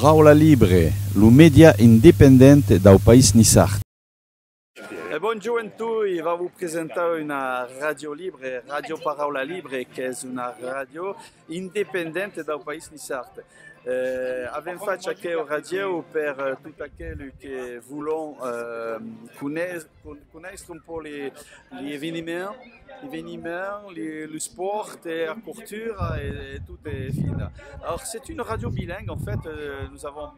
Paraula Libre, lo média indépendant do país Nissart. Buon gioventù, va vous présenter une radio libre, Radio Paraula Libre, che è una radio indipendente dal paese Nissart. Abbiamo fatto questa radio per tutti quelli che vogliono conoscere un po' gli avvenimenti, le sport, la culture et tout est fini. Alors c'est une radio bilingue en fait, nous avons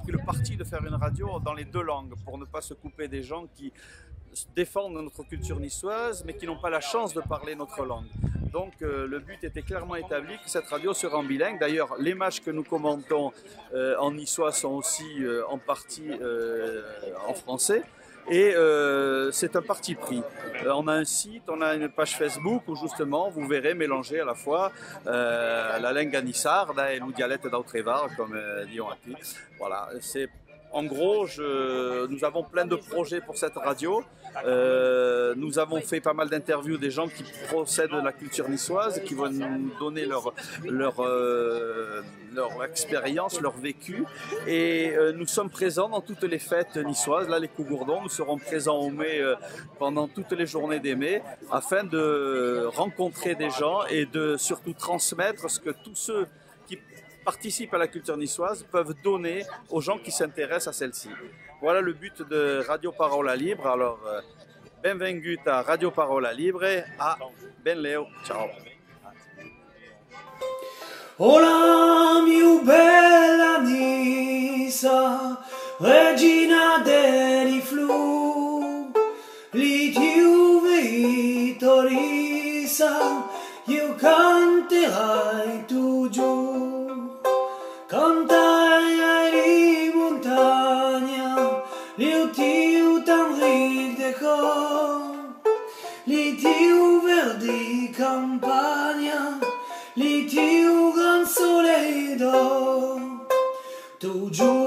pris le parti de faire une radio dans les deux langues pour ne pas se couper des gens qui défendent notre culture niçoise mais qui n'ont pas la chance de parler notre langue. Donc le but était clairement établi que cette radio sera en bilingue. D'ailleurs les matchs que nous commentons en niçois sont aussi en partie en français. Et c'est un parti pris. On a un site, on a une page Facebook où justement vous verrez mélanger à la fois la langue nissarde et le dialecte d'Autrevar, comme disons ici. Voilà, c'est en gros, nous avons plein de projets pour cette radio. Nous avons fait pas mal d'interviews des gens qui procèdent de la culture niçoise, qui vont nous donner leur expérience, leur vécu. Et nous sommes présents dans toutes les fêtes niçoises. Là, les Cougourdons, nous serons présents au mai pendant toutes les journées des mai, afin de rencontrer des gens et de surtout transmettre ce que tous ceux qui participent à la culture niçoise peuvent donner aux gens qui s'intéressent à celle-ci. Voilà le but de Radio Paraula Libre. Alors, bienvenue à Radio Paraula Libre. À Ben Leo. Ciao. Hola, mia bella Nissa, regina dei flu, li tiu vitorisa, io canterai tu giù. Cantai di montagna, li tiu tan ric de cor, li tiu verdi campagna, li tiu gran soleil d'or, tu giù